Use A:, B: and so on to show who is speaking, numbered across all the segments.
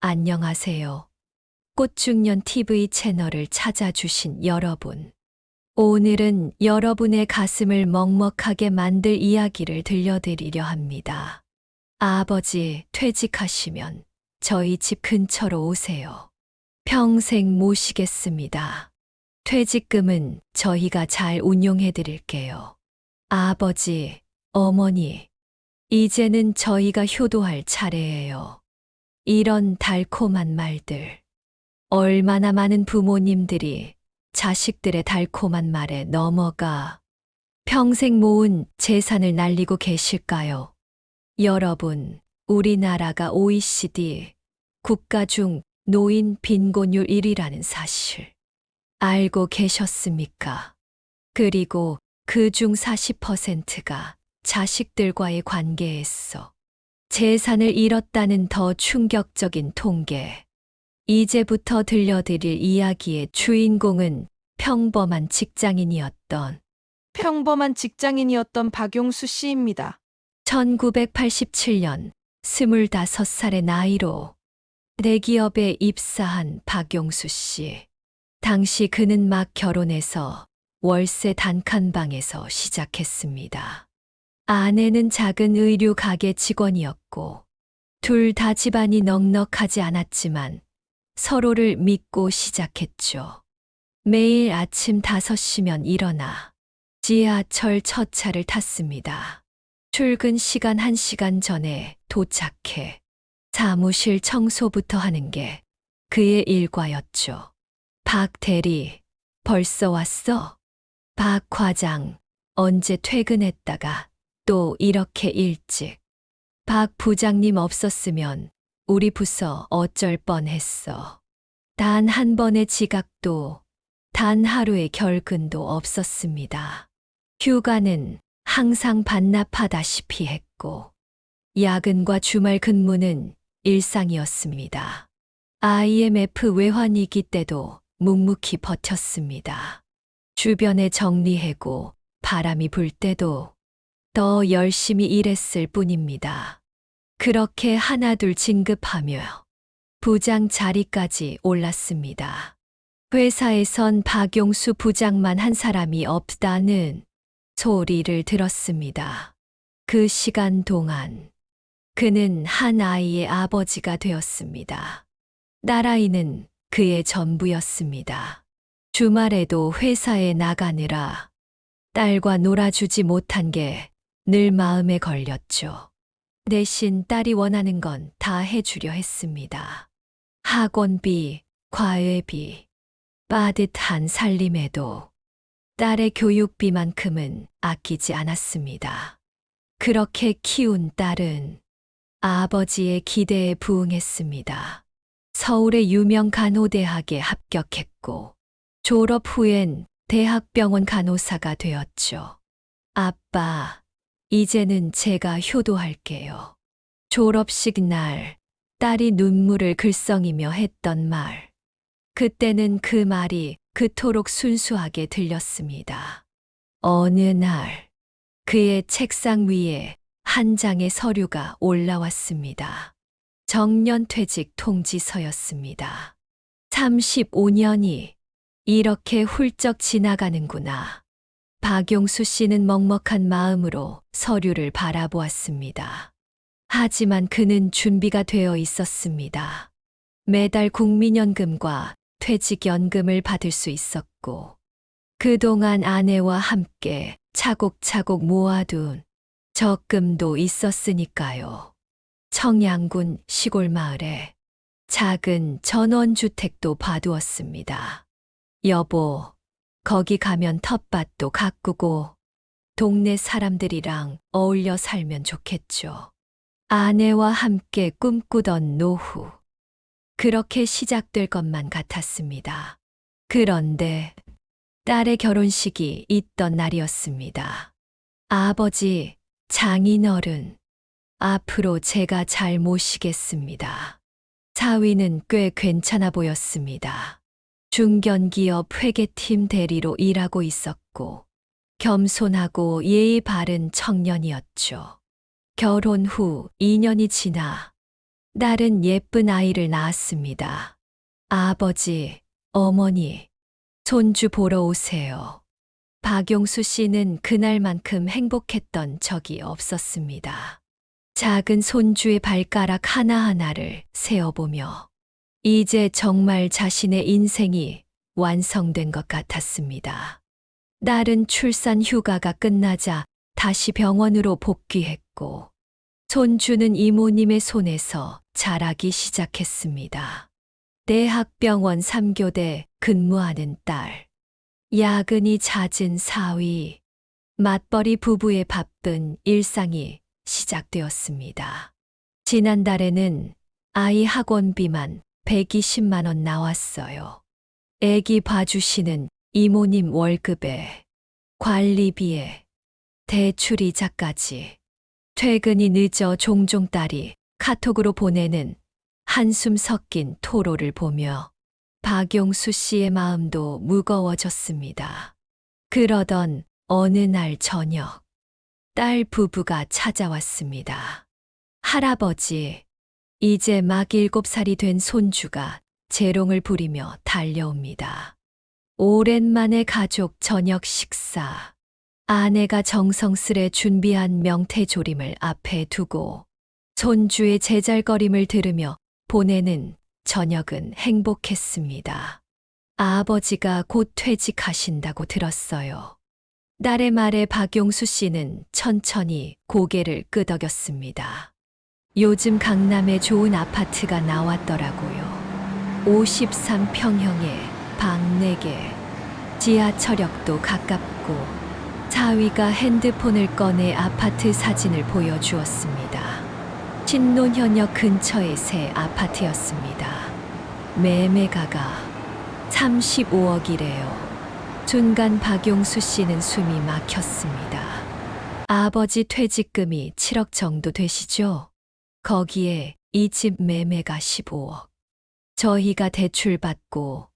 A: 안녕하세요. 꽃중년 TV 채널을 찾아주신 여러분. 오늘은 여러분의 가슴을 먹먹하게 만들 이야기를 들려드리려 합니다. 아버지 퇴직하시면 저희 집 근처로 오세요. 평생 모시겠습니다. 퇴직금은 저희가 잘 운용해 드릴게요. 아버지, 어머니, 이제는 저희가 효도할 차례예요. 이런 달콤한 말들. 얼마나 많은 부모님들이 자식들의 달콤한 말에 넘어가 평생 모은 재산을 날리고 계실까요? 여러분, 우리나라가 OECD 국가 중 노인 빈곤율 1위라는 사실 알고 계셨습니까? 그리고 그중 40%가 자식들과의 관계에서 재산을 잃었다는 더 충격적인 통계. 이제부터 들려드릴 이야기의 주인공은 평범한 직장인이었던
B: 박용수 씨입니다.
A: 1987년 25살의 나이로 대기업에 입사한 박용수 씨. 당시 그는 막 결혼해서 월세 단칸방에서 시작했습니다. 아내는 작은 의류 가게 직원이었고 둘 다 집안이 넉넉하지 않았지만 서로를 믿고 시작했죠. 매일 아침 5시면 일어나 지하철 첫 차를 탔습니다. 출근 시간 1시간 전에 도착해 사무실 청소부터 하는 게 그의 일과였죠. 박 대리, 벌써 왔어? 박 과장, 언제 퇴근했다가 또 이렇게 일찍. 박 부장님 없었으면 우리 부서 어쩔 뻔했어. 단 한 번의 지각도, 단 하루의 결근도 없었습니다. 휴가는 항상 반납하다시피 했고, 야근과 주말 근무는 일상이었습니다. IMF 외환위기 때도 묵묵히 버텼습니다. 주변에 정리해고 바람이 불 때도 더 열심히 일했을 뿐입니다. 그렇게 하나둘 진급하며 부장 자리까지 올랐습니다. 회사에선 박용수 부장만 한 사람이 없다는 소리를 들었습니다. 그 시간 동안 그는 한 아이의 아버지가 되었습니다. 딸아이는 그의 전부였습니다. 주말에도 회사에 나가느라 딸과 놀아주지 못한 게 늘 마음에 걸렸죠. 대신 딸이 원하는 건 다 해주려 했습니다. 학원비, 과외비, 빠듯한 살림에도 딸의 교육비만큼은 아끼지 않았습니다. 그렇게 키운 딸은 아버지의 기대에 부응했습니다. 서울의 유명 간호대학에 합격했고 졸업 후엔 대학병원 간호사가 되었죠. 아빠, 이제는 제가 효도할게요. 졸업식 날 딸이 눈물을 글썽이며 했던 말. 그때는 그 말이 그토록 순수하게 들렸습니다. 어느 날 그의 책상 위에 한 장의 서류가 올라왔습니다. 정년퇴직 통지서였습니다. 35년이 이렇게 훌쩍 지나가는구나. 박용수 씨는 먹먹한 마음으로 서류를 바라보았습니다. 하지만 그는 준비가 되어 있었습니다. 매달 국민연금과 퇴직연금을 받을 수 있었고, 그동안 아내와 함께 차곡차곡 모아둔 적금도 있었으니까요. 청양군 시골 마을에 작은 전원주택도 봐두었습니다. 여보, 거기 가면 텃밭도 가꾸고 동네 사람들이랑 어울려 살면 좋겠죠. 아내와 함께 꿈꾸던 노후. 그렇게 시작될 것만 같았습니다. 그런데 딸의 결혼식이 있던 날이었습니다. 아버지, 장인어른, 앞으로 제가 잘 모시겠습니다. 사위는 꽤 괜찮아 보였습니다. 중견기업 회계팀 대리로 일하고 있었고 겸손하고 예의 바른 청년이었죠. 결혼 후 2년이 지나 딸은 예쁜 아이를 낳았습니다. 아버지, 어머니, 손주 보러 오세요. 박용수 씨는 그날만큼 행복했던 적이 없었습니다. 작은 손주의 발가락 하나하나를 세어보며 이제 정말 자신의 인생이 완성된 것 같았습니다. 딸은 출산 휴가가 끝나자 다시 병원으로 복귀했고 손주는 이모님의 손에서 자라기 시작했습니다. 대학병원 3교대 근무하는 딸, 야근이 잦은 사위, 맞벌이 부부의 바쁜 일상이 시작되었습니다. 지난달에는 아이 학원비만 120만 원 나왔어요. 애기 봐주시는 이모님 월급에, 관리비에, 대출이자까지. 퇴근이 늦어 종종 딸이 카톡으로 보내는 한숨 섞인 토로를 보며 박용수 씨의 마음도 무거워졌습니다. 그러던 어느 날 저녁, 딸 부부가 찾아왔습니다. 할아버지, 이제 막 7살이 된 손주가 재롱을 부리며 달려옵니다. 오랜만에 가족 저녁 식사. 아내가 정성스레 준비한 명태조림을 앞에 두고 손주의 제잘거림을 들으며 보내는 저녁은 행복했습니다. 아버지가 곧 퇴직하신다고 들었어요. 딸의 말에 박용수 씨는 천천히 고개를 끄덕였습니다. 요즘 강남에 좋은 아파트가 나왔더라고요. 53평형에 방 4개, 지하철역도 가깝고 사위가 핸드폰을 꺼내 아파트 사진을 보여주었습니다. 신논현역 근처의 새 아파트였습니다. 매매가가 35억이래요. 순간 박용수 씨는 숨이 막혔습니다. 아버지 퇴직금이 7억 정도 되시죠? 거기에 이 집 매매가 15억. 저희가 대출받고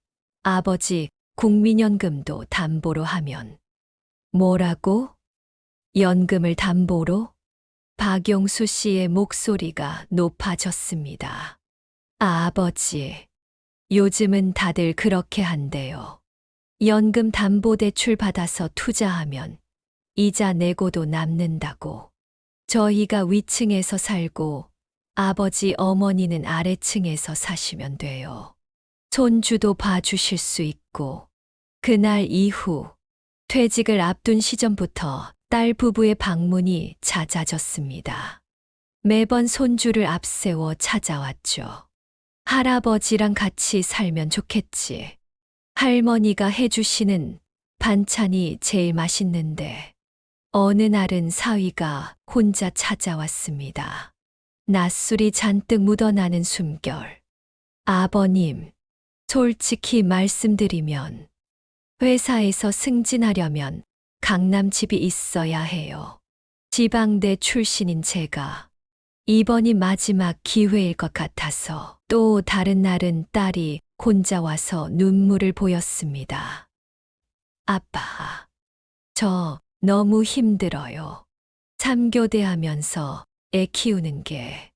A: 아버지 국민연금도 담보로 하면 뭐라고? 연금을 담보로? 박용수 씨의 목소리가 높아졌습니다. 아버지, 요즘은 다들 그렇게 한대요. 연금 담보 대출 받아서 투자하면 이자 내고도 남는다고. 저희가 위층에서 살고 아버지 어머니는 아래층에서 사시면 돼요. 손주도 봐주실 수 있고. 그날 이후 퇴직을 앞둔 시점부터 딸 부부의 방문이 잦아졌습니다. 매번 손주를 앞세워 찾아왔죠. 할아버지랑 같이 살면 좋겠지. 할머니가 해주시는 반찬이 제일 맛있는데. 어느 날은 사위가 혼자 찾아왔습니다. 낯술이 잔뜩 묻어나는 숨결. 아버님, 솔직히 말씀드리면 회사에서 승진하려면 강남 집이 있어야 해요. 지방대 출신인 제가 이번이 마지막 기회일 것 같아서. 또 다른 날은 딸이 혼자 와서 눈물을 보였습니다. 아빠, 저 너무 힘들어요. 3교대 하면서 애 키우는 게.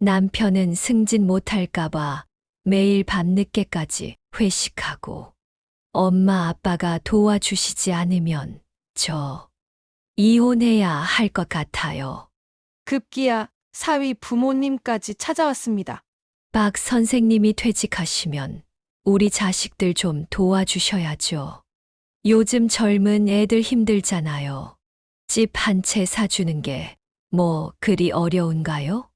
A: 남편은 승진 못할까봐 매일 밤늦게까지 회식하고. 엄마 아빠가 도와주시지 않으면 저 이혼해야 할 것 같아요.
B: 급기야 사위 부모님까지 찾아왔습니다.
A: 박 선생님이 퇴직하시면 우리 자식들 좀 도와주셔야죠. 요즘 젊은 애들 힘들잖아요. 집 한 채 사주는 게 뭐 그리 어려운가요?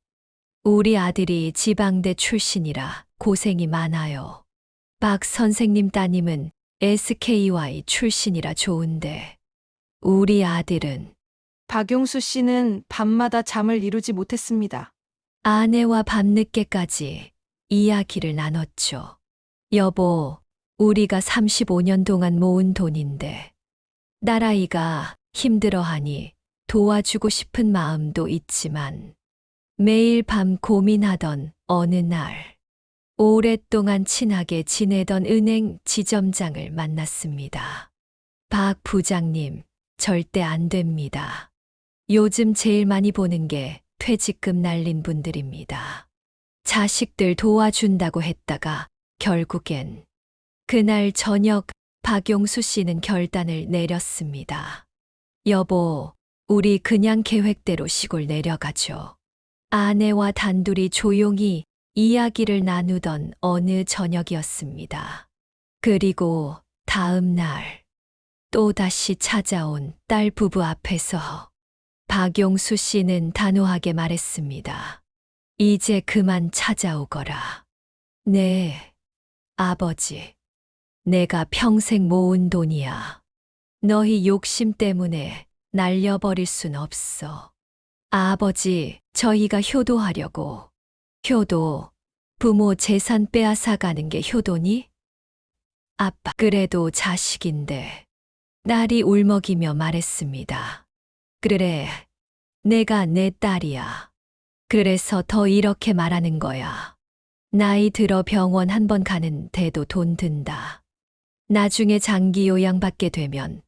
A: 우리 아들이 지방대 출신이라 고생이 많아요. 박 선생님 따님은 SKY 출신이라 좋은데 우리 아들은.
B: 박용수 씨는 밤마다 잠을 이루지 못했습니다.
A: 아내와 밤늦게까지 이야기를 나눴죠. 여보, 우리가 35년 동안 모은 돈인데 딸아이가 힘들어하니 도와주고 싶은 마음도 있지만 매일 밤 고민하던 어느 날 오랫동안 친하게 지내던 은행 지점장을 만났습니다. 박 부장님, 절대 안 됩니다. 요즘 제일 많이 보는 게 퇴직금 날린 분들입니다. 자식들 도와준다고 했다가 결국엔 그날 저녁 박용수 씨는 결단을 내렸습니다. 여보, 우리 그냥 계획대로 시골 내려가죠. 아내와 단둘이 조용히 이야기를 나누던 어느 저녁이었습니다. 그리고 다음 날 또다시 찾아온 딸 부부 앞에서 박용수 씨는 단호하게 말했습니다. 이제 그만 찾아오거라. 네, 아버지. 내가 평생 모은 돈이야. 너희 욕심 때문에 날려버릴 순 없어. 아버지, 저희가 효도하려고. 효도, 부모 재산 빼앗아 가는 게 효도니? 아빠, 그래도 자식인데. 딸이 울먹이며 말했습니다. 그래, 내가 내 딸이야. 그래서 더 이렇게 말하는 거야. 나이 들어 병원 한 번 가는 데도 돈 든다. 나중에 장기 요양받게 되면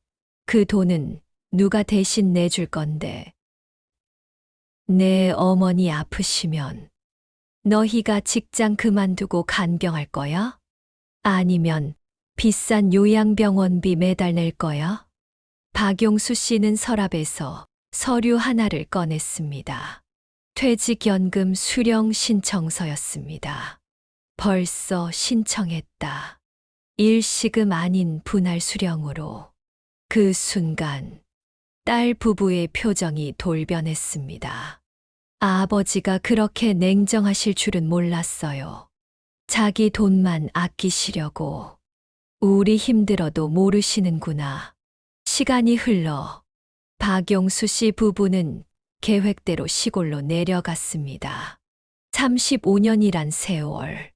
A: 그 돈은 누가 대신 내줄 건데. 내 어머니 아프시면 너희가 직장 그만두고 간병할 거야? 아니면 비싼 요양병원비 매달 낼 거야? 박용수 씨는 서랍에서 서류 하나를 꺼냈습니다. 퇴직연금 수령 신청서였습니다. 벌써 신청했다. 일시금 아닌 분할 수령으로. 그 순간 딸 부부의 표정이 돌변했습니다. 아버지가 그렇게 냉정하실 줄은 몰랐어요. 자기 돈만 아끼시려고. 우리 힘들어도 모르시는구나. 시간이 흘러 박용수 씨 부부는 계획대로 시골로 내려갔습니다. 35년이란 세월.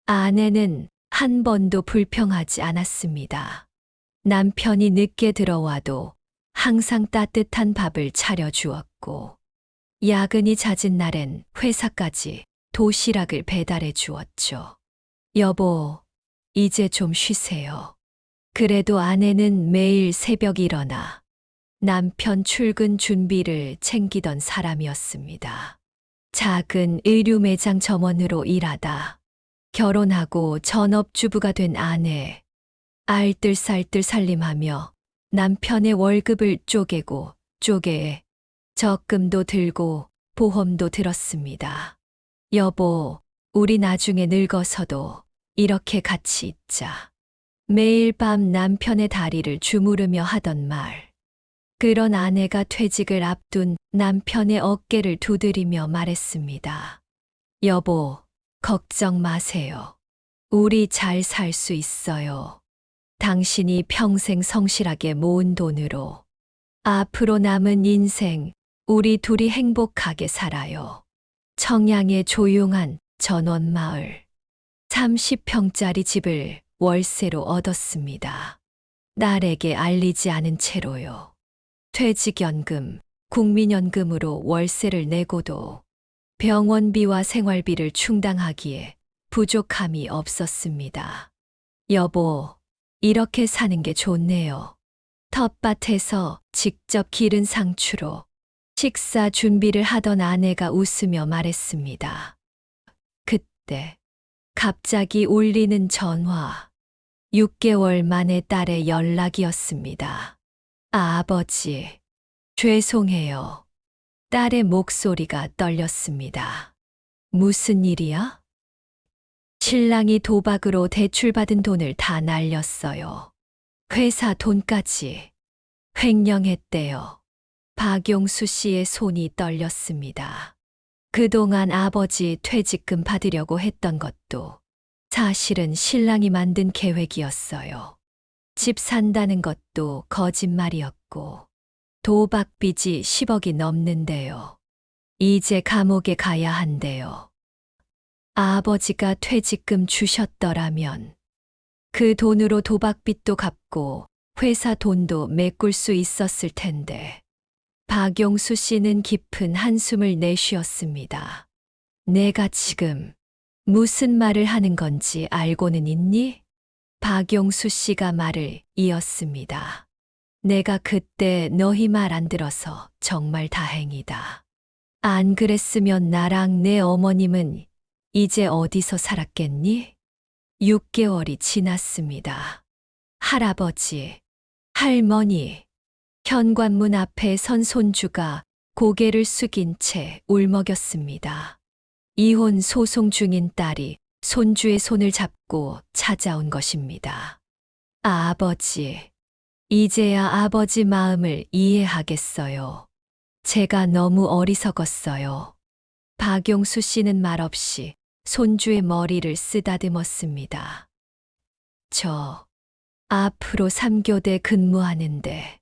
A: 아내는 한 번도 불평하지 않았습니다. 남편이 늦게 들어와도 항상 따뜻한 밥을 차려주었고, 야근이 잦은 날엔 회사까지 도시락을 배달해 주었죠. 여보, 이제 좀 쉬세요. 그래도 아내는 매일 새벽 일어나 남편 출근 준비를 챙기던 사람이었습니다. 작은 의류 매장 점원으로 일하다 결혼하고 전업주부가 된 아내, 알뜰살뜰 살림하며 남편의 월급을 쪼개고 쪼개에 적금도 들고 보험도 들었습니다. 여보, 우리 나중에 늙어서도 이렇게 같이 있자. 매일 밤 남편의 다리를 주무르며 하던 말. 그런 아내가 퇴직을 앞둔 남편의 어깨를 두드리며 말했습니다. 여보, 걱정 마세요. 우리 잘 살 수 있어요. 당신이 평생 성실하게 모은 돈으로 앞으로 남은 인생 우리 둘이 행복하게 살아요. 청양의 조용한 전원마을. 30평짜리 집을 월세로 얻었습니다. 딸에게 알리지 않은 채로요. 퇴직연금, 국민연금으로 월세를 내고도 병원비와 생활비를 충당하기에 부족함이 없었습니다. 여보, 이렇게 사는 게 좋네요. 텃밭에서 직접 기른 상추로 식사 준비를 하던 아내가 웃으며 말했습니다. 그때 갑자기 울리는 전화. 6개월 만에 딸의 연락이었습니다. 아버지, 죄송해요. 딸의 목소리가 떨렸습니다. 무슨 일이야? 신랑이 도박으로 대출받은 돈을 다 날렸어요. 회사 돈까지 횡령했대요. 박용수 씨의 손이 떨렸습니다. 그동안 아버지 퇴직금 받으려고 했던 것도 사실은 신랑이 만든 계획이었어요. 집 산다는 것도 거짓말이었고 도박 빚이 10억이 넘는데요. 이제 감옥에 가야 한대요. 아버지가 퇴직금 주셨더라면 그 돈으로 도박빚도 갚고 회사 돈도 메꿀 수 있었을 텐데. 박용수 씨는 깊은 한숨을 내쉬었습니다. 내가 지금 무슨 말을 하는 건지 알고는 있니? 박용수 씨가 말을 이었습니다. 내가 그때 너희 말 안 들어서 정말 다행이다. 안 그랬으면 나랑 내 어머님은 이제 어디서 살았겠니? 6개월이 지났습니다. 할아버지, 할머니, 현관문 앞에 선 손주가 고개를 숙인 채 울먹였습니다. 이혼 소송 중인 딸이 손주의 손을 잡고 찾아온 것입니다. 아버지, 이제야 아버지 마음을 이해하겠어요. 제가 너무 어리석었어요. 박용수 씨는 말없이 손주의 머리를 쓰다듬었습니다. 저 앞으로 3교대 근무하는데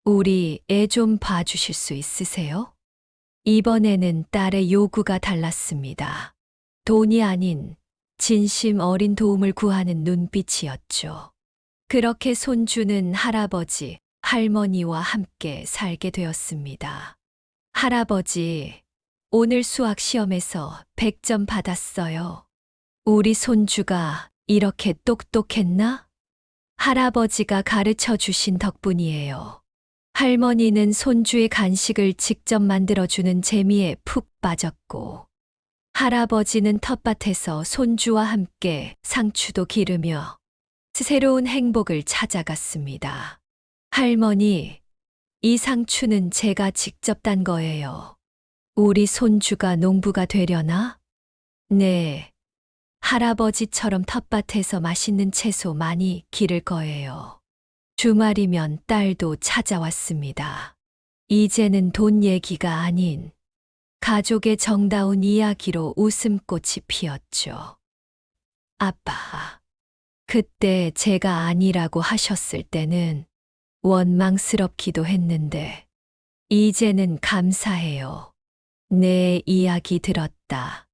A: 우리 애 좀 봐주실 수 있으세요? 이번에는 딸의 요구가 달랐습니다. 돈이 아닌 진심 어린 도움을 구하는 눈빛이었죠. 그렇게 손주는 할아버지, 할머니와 함께 살게 되었습니다. 할아버지, 오늘 수학 시험에서 100점 받았어요. 우리 손주가 이렇게 똑똑했나? 할아버지가 가르쳐 주신 덕분이에요. 할머니는 손주의 간식을 직접 만들어주는 재미에 푹 빠졌고, 할아버지는 텃밭에서 손주와 함께 상추도 기르며 새로운 행복을 찾아갔습니다. 할머니, 이 상추는 제가 직접 딴 거예요. 우리 손주가 농부가 되려나? 네. 할아버지처럼 텃밭에서 맛있는 채소 많이 기를 거예요. 주말이면 딸도 찾아왔습니다. 이제는 돈 얘기가 아닌 가족의 정다운 이야기로 웃음꽃이 피었죠. 아빠, 그때 제가 아니라고 하셨을 때는 원망스럽기도 했는데, 이제는 감사해요. 내 이야기 들었다.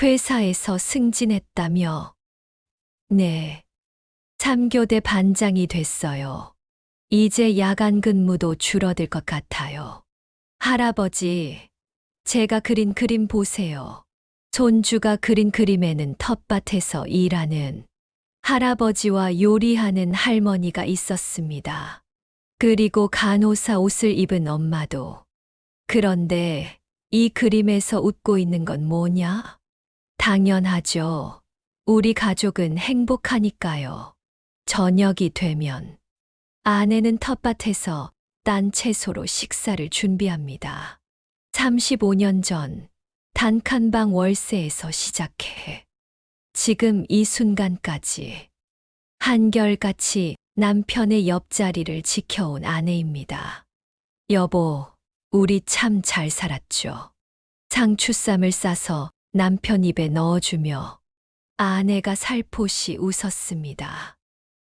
A: 회사에서 승진했다며. 네. 3교대 반장이 됐어요. 이제 야간 근무도 줄어들 것 같아요. 할아버지, 제가 그린 그림 보세요. 손주가 그린 그림에는 텃밭에서 일하는 할아버지와 요리하는 할머니가 있었습니다. 그리고 간호사 옷을 입은 엄마도. 그런데 이 그림에서 웃고 있는 건 뭐냐? 당연하죠. 우리 가족은 행복하니까요. 저녁이 되면 아내는 텃밭에서 딴 채소로 식사를 준비합니다. 35년 전 단칸방 월세에서 시작해 지금 이 순간까지 한결같이 남편의 옆자리를 지켜온 아내입니다. 여보, 우리 참 잘 살았죠. 상추쌈을 싸서 남편 입에 넣어주며 아내가 살포시 웃었습니다.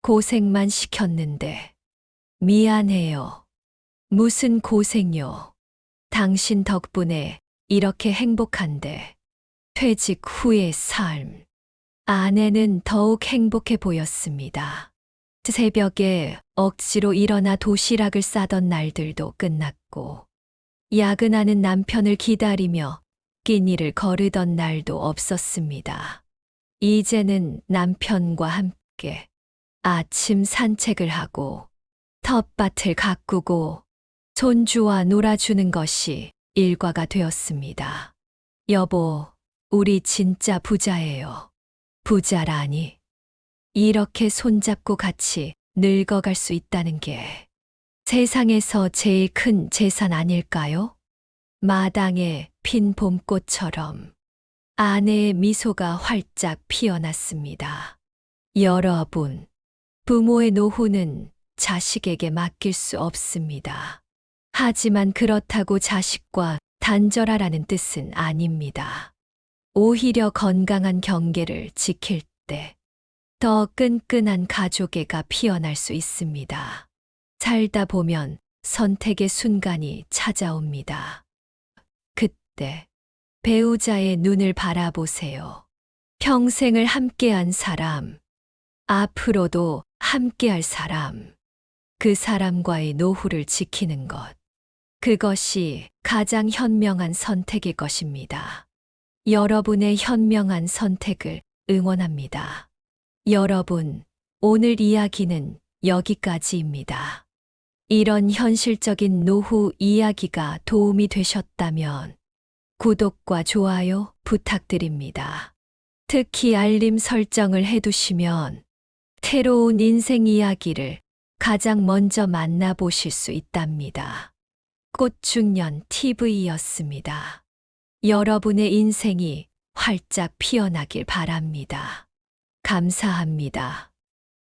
A: 고생만 시켰는데. 미안해요. 무슨 고생요. 당신 덕분에 이렇게 행복한데. 퇴직 후의 삶. 아내는 더욱 행복해 보였습니다. 새벽에 억지로 일어나 도시락을 싸던 날들도 끝났고, 야근하는 남편을 기다리며 끼니를 거르던 날도 없었습니다. 이제는 남편과 함께 아침 산책을 하고 텃밭을 가꾸고 손주와 놀아주는 것이 일과가 되었습니다. 여보, 우리 진짜 부자예요. 부자라니. 이렇게 손잡고 같이 늙어갈 수 있다는 게 세상에서 제일 큰 재산 아닐까요? 마당에 핀 봄꽃처럼 아내의 미소가 활짝 피어났습니다. 여러분, 부모의 노후는 자식에게 맡길 수 없습니다. 하지만 그렇다고 자식과 단절하라는 뜻은 아닙니다. 오히려 건강한 경계를 지킬 때 더 끈끈한 가족애가 피어날 수 있습니다. 살다 보면 선택의 순간이 찾아옵니다. 그때 배우자의 눈을 바라보세요. 평생을 함께한 사람, 앞으로도 함께할 사람, 그 사람과의 노후를 지키는 것. 그것이 가장 현명한 선택일 것입니다. 여러분의 현명한 선택을 응원합니다. 여러분, 오늘 이야기는 여기까지입니다. 이런 현실적인 노후 이야기가 도움이 되셨다면 구독과 좋아요 부탁드립니다. 특히 알림 설정을 해두시면 새로운 인생 이야기를 가장 먼저 만나보실 수 있답니다. 꽃중년 TV였습니다. 여러분의 인생이 활짝 피어나길 바랍니다. 감사합니다.